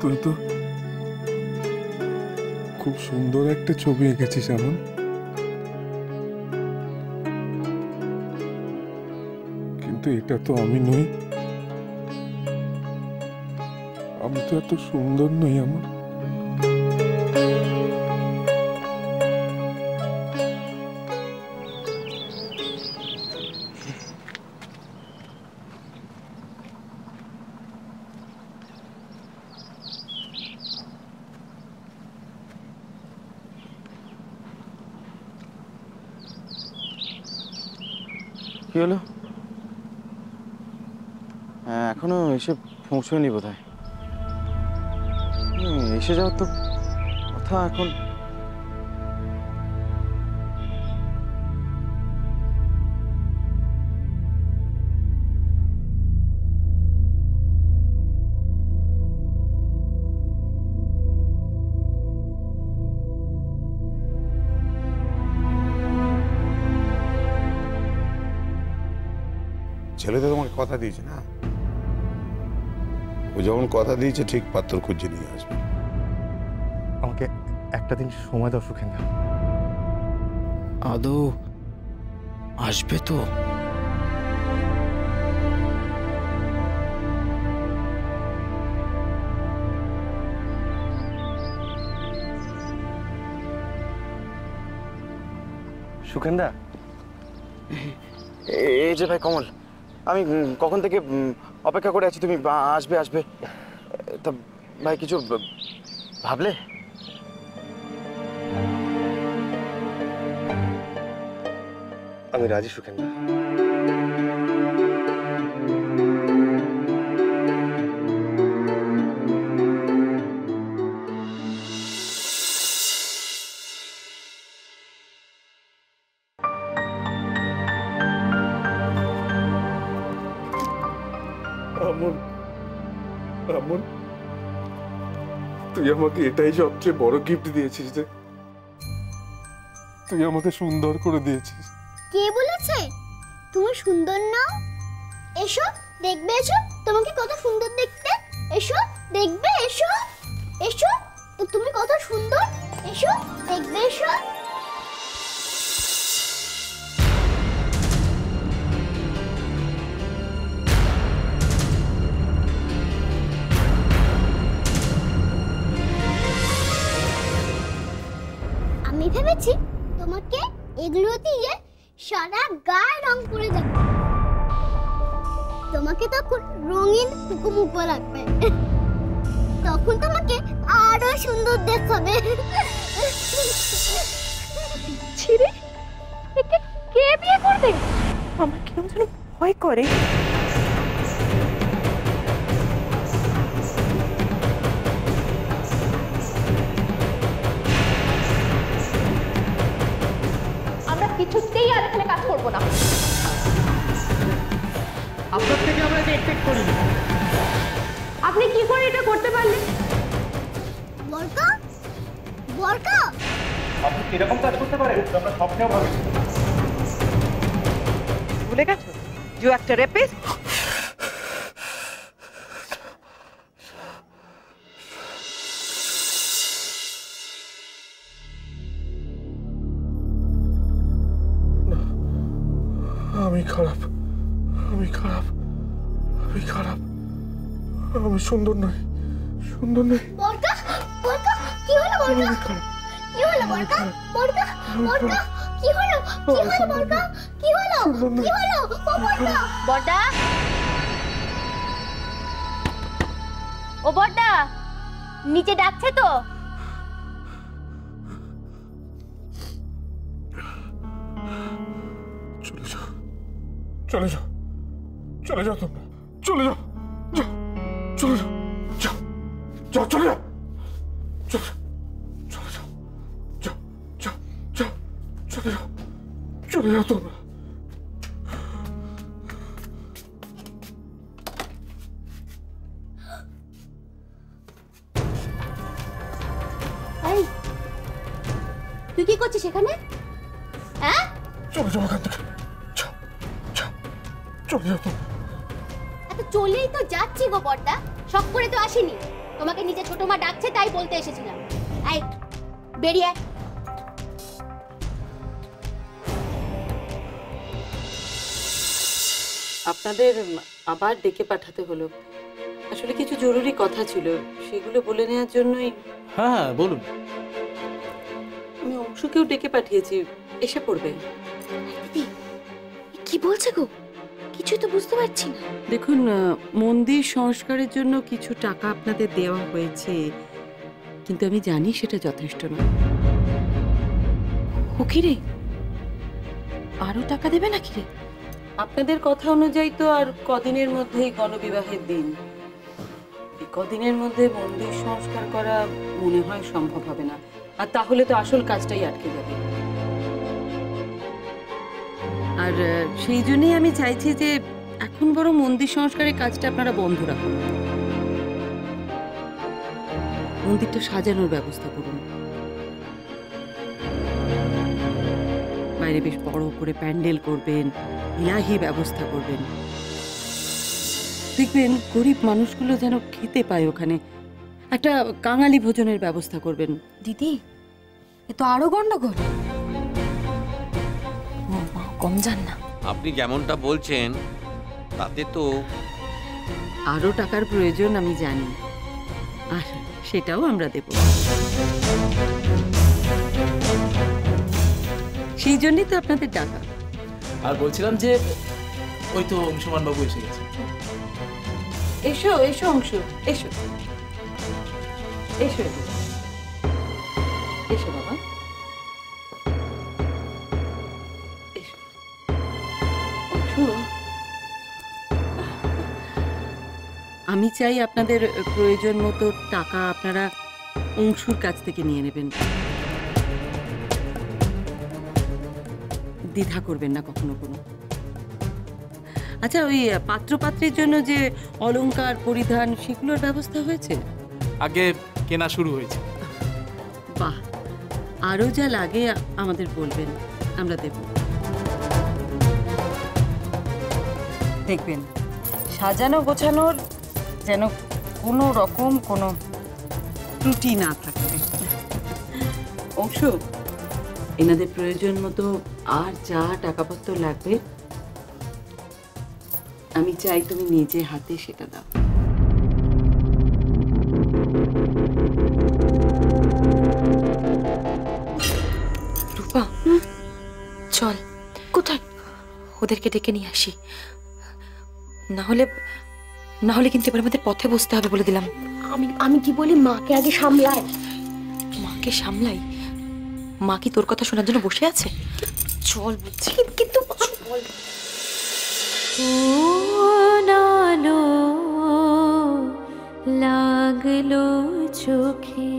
তুই তো খুব সুন্দর একটা ছবি এঁকেছিস এমন, কিন্তু এটা তো আমি নই। আমি তো এত সুন্দর নই আমার। কি হলো? এখনো এসে পৌঁছয়নি বোধহয়। এসে যাওয়ার তো কথা এখন। ছেলে তো তোমাকে কথা দিয়েছে না, ও যখন কথা দিয়েছে ঠিক পাত্র খুঁজে নিয়ে আসবে। আমাকে একটা দিন সময় দাও সুখেন্দা। আদৌ আসবে তো? সুখেন্দা, এই যে ভাই কমল, আমি কখন থেকে অপেক্ষা করে আছি, তুমি আসবে আসবে। তা ভাই কিছু ভাবলে? আমি রাজি সুখেন্দা। আমন, আমন, তুই আমাকে এটাই সবচেয়ে বড় গিফট দিয়েছিস যে তুই আমাকে সুন্দর করে দিয়েছিস। কে বলেছে তুমি সুন্দর নাও? এসো দেখবে, এসো তোমাকে কত সুন্দর দেখতে। এসো দেখবে, এসো এসো তুমি কত সুন্দর। এসো দেখবে, এসো। আমি ভেবেছি তোমাকে এগুলো দিয়ে সারা গায়ে রং করে দেব, তোমাকে তখন রঙিন মুখো লাগবে, তখন তোমাকে আরো সুন্দর দেখাবে। ছিরে, একে কে বিয়ে করবে? আমার কেমন যেন ভয় করে। কিছুতেই আর এখানে কাজ করবো না। আপনার থেকে আমরা এটা এক্সপেক্ট করিনি। আপনি কি করে এটা করতে পারলেন? বরকা, বরকা, আপনি এরকম কাজ করতে পারেন? আমরা স্বপ্নেও ভাবিনি। ভুলে গেছো যে একটা রেপিস্ট? আমি খারাপ, আমি খারাপ, আমি খারাপ, আমি সুন্দর নই, সুন্দর নই। বরকা, বরকা, কি হলো বরকা? কি হলো বরকা? বরকা, বরকা, কি হলো? কি হলো বরকা? কি হলো? কি হলো? ও বরকা, বড়দা, ও বড়দা, নিচে ডাকছে তো। চলে যাও, চলে যাও, চলে যাও তোমরা, চলে যাও, যাও, চলে যাও, যাও, যাও, চলে যাও, চলে যাও, চলে যাও, যাও, যাও, যাও, চলে যাও, চলে যাও তোমরা। এই তুই কি করছিস এখানে? হ্যাঁ, চলে যাও এখান থেকে, যাও, যাও, চলে যাও তোমরা। এত চলেই তো যাচ্ছি গো বড়দা, শখ করে তো আসিনি। তোমাকে নিচে ছোট মা ডাকছে তাই বলতে এসেছিলাম। এই বেরিয়ে আয়। আপনাদের আবার ডেকে পাঠাতে হলো, আসলে কিছু জরুরি কথা ছিল, সেগুলো বলে নেওয়ার জন্যই। হ্যাঁ বলুন। আমি অংশুকেও ডেকে পাঠিয়েছি, এসে পড়বে। দিদি কি বলছে গো, কিছুই তো বুঝতে পারছি না। দেখুন, মন্দির সংস্কারের জন্য কিছু টাকা আপনাদের দেওয়া হয়েছে, কিন্তু আমি জানি সেটা যথেষ্ট নয়। ও কি রে, আরো টাকা দেবে নাকি রে? আপনাদের কথা অনুযায়ী তো আর কদিনের মধ্যেই গণবিবাহের দিন। এই কদিনের মধ্যে মন্দির সংস্কার করা মনে হয় সম্ভব হবে না, আর তাহলে তো আসল কাজটাই আটকে যাবে। আর সেই জন্যই আমি চাইছি যে এখন বরং মন্দির সংস্কারের কাজটা আপনারা বন্ধ রাখুন, মন্দিরটা সাজানোর ব্যবস্থা করুন। বাইরে বেশ বড় করে প্যান্ডেল করবেন, ইলাহি ব্যবস্থা করবেন, দেখবেন গরিব মানুষগুলো যেন খেতে পায়। ওখানে একটা কাঙালি ভোজনের ব্যবস্থা করবেন। দিদি এ তো আরো গন্ডগোল, কম যান না। আপনি যেমনটা বলছেন তাতে তো আরো টাকার প্রয়োজন আমি জানি, আর সেটাও আমরা দেব। সেই জন্যই তো আপনাদের টাকা। আর বলছিলাম যে ওই তো অংশুমান বাবু এসে গেছে। এসো এসো অংশ, এসো এসো এসো বাবা, এসো অংশু। আমি চাই আপনাদের প্রয়োজন মতো টাকা আপনারা অংশুর কাছ থেকে নিয়ে নেবেন, দ্বিধা করবেন না কখনো কোনো। আচ্ছা, ওই পাত্রপাত্রীর জন্য যে অলংকার পরিধান সেগুলোর ব্যবস্থা হয়েছে? আগে কেনা শুরু হয়েছে। বাহ, আরো যা লাগে আমাদের বলবেন, আমরা দেব। দেখবেন সাজানো গোছানোর যেন কোনো রকম কোনো ত্রুটি না থাকে। অংশ, এনাদের প্রয়োজন মতো আর যা টাকাপত্র লাগবে আমি চাই তুমি নিজে হাতে সেটা দাও। রূপা চল, কোথায়? ওদেরকে ডেকে নিয়ে আসি, না হলে কিন্তু এবার আমাদের পথে বসতে হবে বলে দিলাম। আমি কি বলি, মাকে আগে সামলাই। মাকে সামলাই? মা কি তোর কথা শোনার জন্য বসে আছে? চল বুঝছি, কিন্তু লাগলো চোখে